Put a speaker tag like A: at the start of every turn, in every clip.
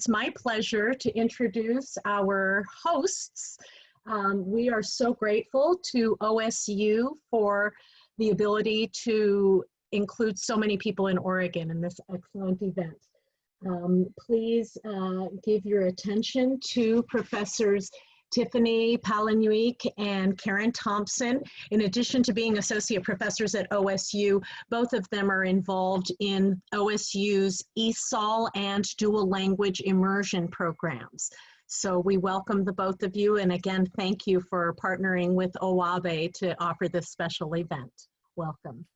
A: It's my pleasure to introduce our hosts. We are so grateful to OSU for the ability to include so many people in Oregon in this excellent event. Please give your attention to Professors Tiffany Palanuyik and Karen Thompson. In addition to being associate professors at OSU, both of them are involved in OSU's ESOL and dual language immersion programs. So we welcome the both of you, and again, thank you for partnering with OABE to offer this special event. Welcome.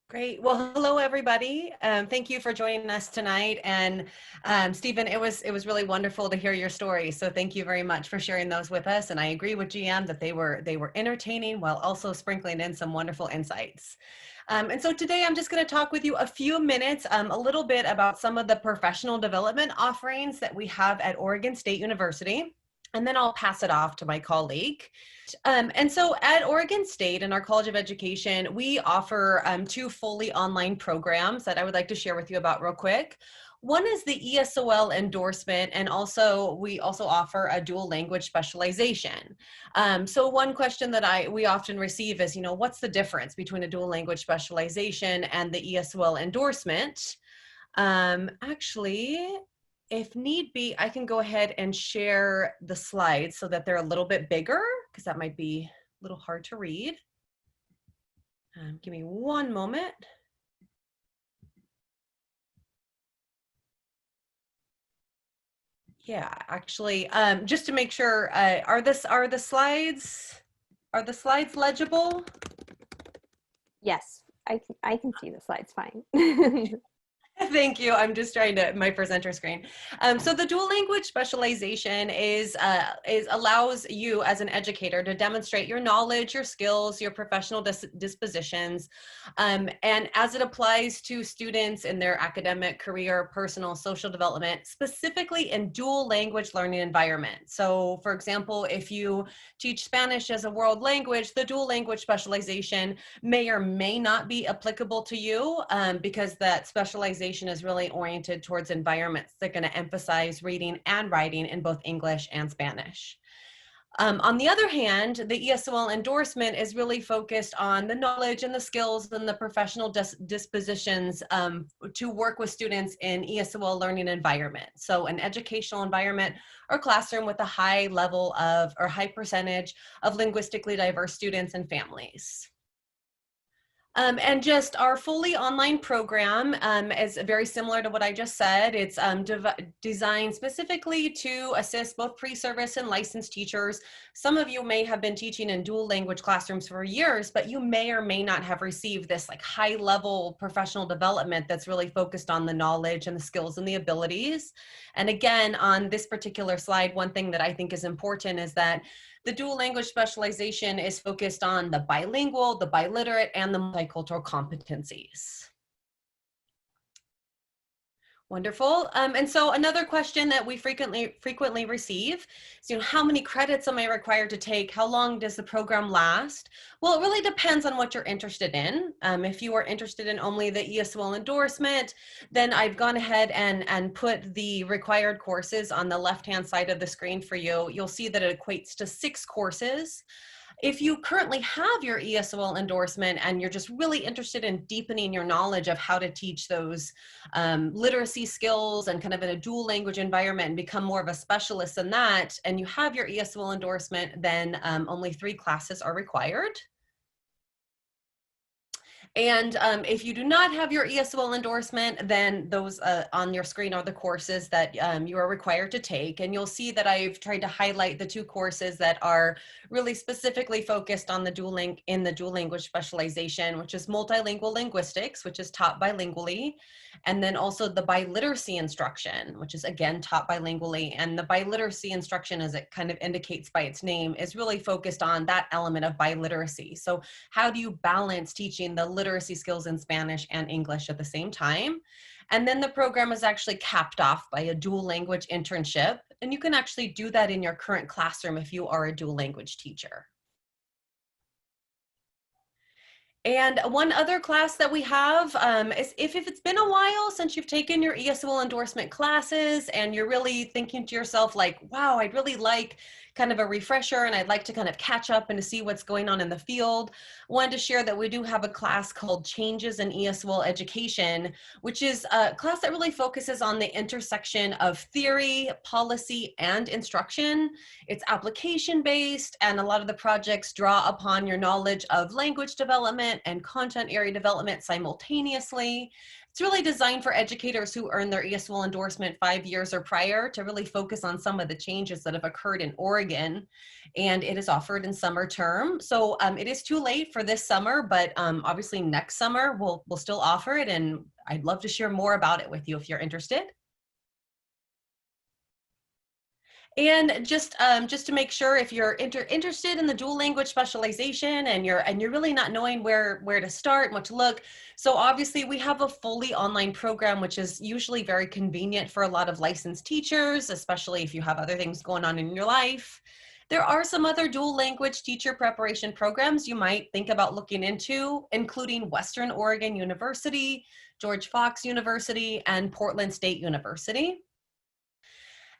B: Great. Well, hello, everybody. Thank you for joining us tonight. And Stephen, it was really wonderful to hear your story. So thank you very much for sharing those with us. And I agree with GM that they were entertaining while also sprinkling in some wonderful insights. And so today I'm just going to talk with you a few minutes, a little bit about some of the professional development offerings that we have at Oregon State University. And then I'll pass it off to my colleague. And so at Oregon State in our College of Education, we offer two fully online programs that I would like to share with you about real quick. One is the ESOL Endorsement, and we also offer a dual language specialization. So one question that we often receive is, what's the difference between a dual language specialization and the ESOL Endorsement? Actually, if need be, I can go ahead and share the slides so that they're a little bit bigger, because that might be a little hard to read. Give me one moment. Yeah, actually, just to make sure, are the slides legible?
C: Yes, I can see the slides fine.
B: Thank you. I'm just trying to my presenter screen. So the dual language specialization allows you as an educator to demonstrate your knowledge, your skills, your professional dispositions, and as it applies to students in their academic, career, personal, social development, specifically in dual language learning environment. So for example, if you teach Spanish as a world language, the dual language specialization may or may not be applicable to you because that specialization is really oriented towards environments that are going to emphasize reading and writing in both English and Spanish. On the other hand, the ESOL Endorsement is really focused on the knowledge and the skills and the professional dispositions to work with students in ESOL learning environment. So an educational environment or classroom with a high level of or high percentage of linguistically diverse students and families. And just our fully online program is very similar to what I just said. It's designed specifically to assist both pre-service and licensed teachers. Some of you may have been teaching in dual language classrooms for years, but you may or may not have received this like high level professional development that's really focused on the knowledge and the skills and the abilities. And again, on this particular slide, one thing that I think is important is that the dual language specialization is focused on the bilingual, the biliterate, and the multicultural competencies. Wonderful. And so another question that we frequently receive is, how many credits am I required to take? How long does the program last? Well, it really depends on what you're interested in. If you are interested in only the ESOL Endorsement, then I've gone ahead and put the required courses on the left-hand side of the screen for you. You'll see that it equates to 6 courses. If you currently have your ESOL Endorsement and you're just really interested in deepening your knowledge of how to teach those literacy skills and kind of in a dual language environment and become more of a specialist in that, and you have your ESOL Endorsement, then only 3 classes are required. And if you do not have your ESOL Endorsement, then those on your screen are the courses that you are required to take. And you'll see that I've tried to highlight the 2 courses that are really specifically focused on the dual language specialization, which is multilingual linguistics, which is taught bilingually, and then also the biliteracy instruction, which is again taught bilingually. And the biliteracy instruction, as it kind of indicates by its name, is really focused on that element of biliteracy. So how do you balance teaching the literacy skills in Spanish and English at the same time? And then the program is actually capped off by a dual language internship. And you can actually do that in your current classroom if you are a dual language teacher. And one other class that we have is if it's been a while since you've taken your ESL endorsement classes and you're really thinking to yourself like, wow, I'd really like kind of a refresher and I'd like to kind of catch up and to see what's going on in the field, wanted to share that we do have a class called Changes in ESL Education, which is a class that really focuses on the intersection of theory, policy, and instruction. It's application based, and a lot of the projects draw upon your knowledge of language development and content area development simultaneously. It's really designed for educators who earn their ESL endorsement 5 years or prior to really focus on some of the changes that have occurred in Oregon. And it is offered in summer term. So it is too late for this summer, but obviously next summer we'll still offer it, and I'd love to share more about it with you if you're interested. And just to make sure, if you're interested in the dual language specialization and you're really not knowing where to start and what to look, so obviously we have a fully online program, which is usually very convenient for a lot of licensed teachers, especially if you have other things going on in your life. There are some other dual language teacher preparation programs you might think about looking into, including Western Oregon University, George Fox University, and Portland State University.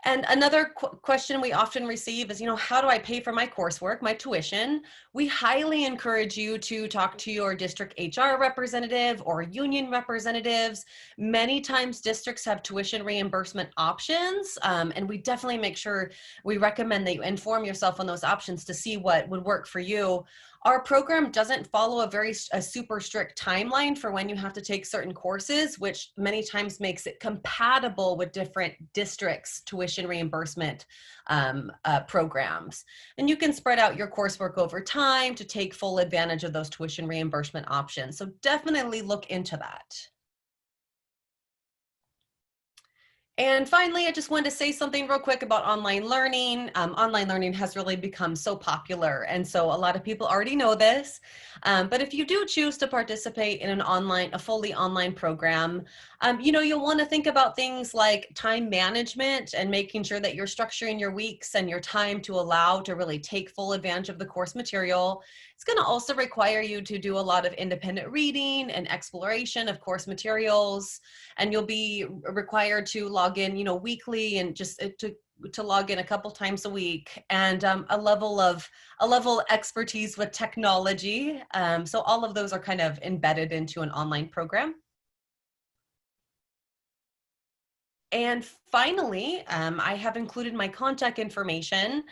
B: And another question we often receive is, how do I pay for my coursework, my tuition? We highly encourage you to talk to your district HR representative or union representatives. Many times districts have tuition reimbursement options, and we definitely make sure we recommend that you inform yourself on those options to see what would work for you. Our program doesn't follow a super strict timeline for when you have to take certain courses, which many times makes it compatible with different districts' tuition reimbursement programs. And you can spread out your coursework over time to take full advantage of those tuition reimbursement options. So definitely look into that. And finally, I just wanted to say something real quick about online learning. Online learning has really become so popular, and so a lot of people already know this. But if you do choose to participate in a fully online program, you'll want to think about things like time management and making sure that you're structuring your weeks and your time to allow to really take full advantage of the course material. It's going to also require you to do a lot of independent reading and exploration of course materials, and you'll be required to log in, weekly, and just to log in a couple times a week, and a level expertise with technology. So all of those are kind of embedded into an online program. And finally, I have included my contact information.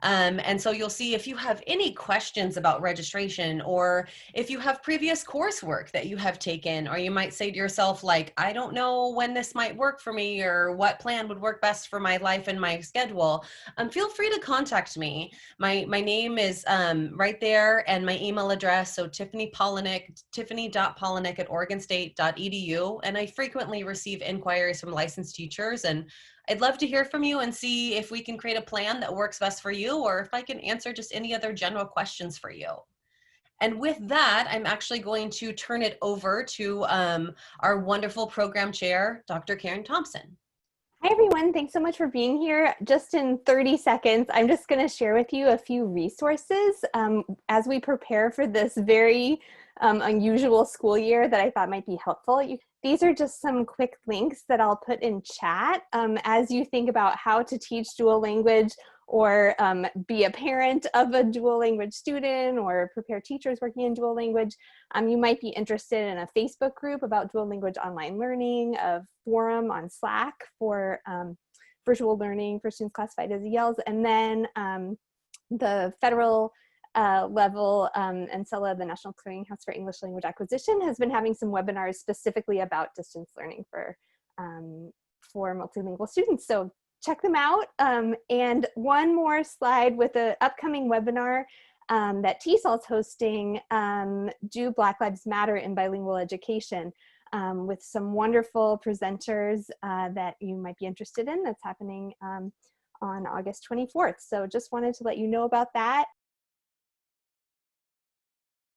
B: And so you'll see if you have any questions about registration, or if you have previous coursework that you have taken, or you might say to yourself, like, I don't know when this might work for me or what plan would work best for my life and my schedule, feel free to contact me. My name is right there, and my email address, so tiffany.polinick@oregonstate.edu. And I frequently receive inquiries from licensed teachers, and I'd love to hear from you and see if we can create a plan that works best for you, or if I can answer just any other general questions for you. And with that, I'm actually going to turn it over to our wonderful program chair, Dr. Karen Thompson.
C: Hi, everyone. Thanks so much for being here. Just in 30 seconds, I'm just going to share with you a few resources as we prepare for this very unusual school year that I thought might be helpful. These are just some quick links that I'll put in chat as you think about how to teach dual language, or be a parent of a dual language student, or prepare teachers working in dual language. You might be interested in a Facebook group about dual language online learning, a forum on Slack for virtual learning for students classified as ELs, and then the federal level, NCELA, the National Clearinghouse for English Language Acquisition, has been having some webinars specifically about distance learning for multilingual students. So check them out. And one more slide with an upcoming webinar that TESOL is hosting, Do Black Lives Matter in Bilingual Education, with some wonderful presenters that you might be interested in. That's happening on August 24th. So just wanted to let you know about that.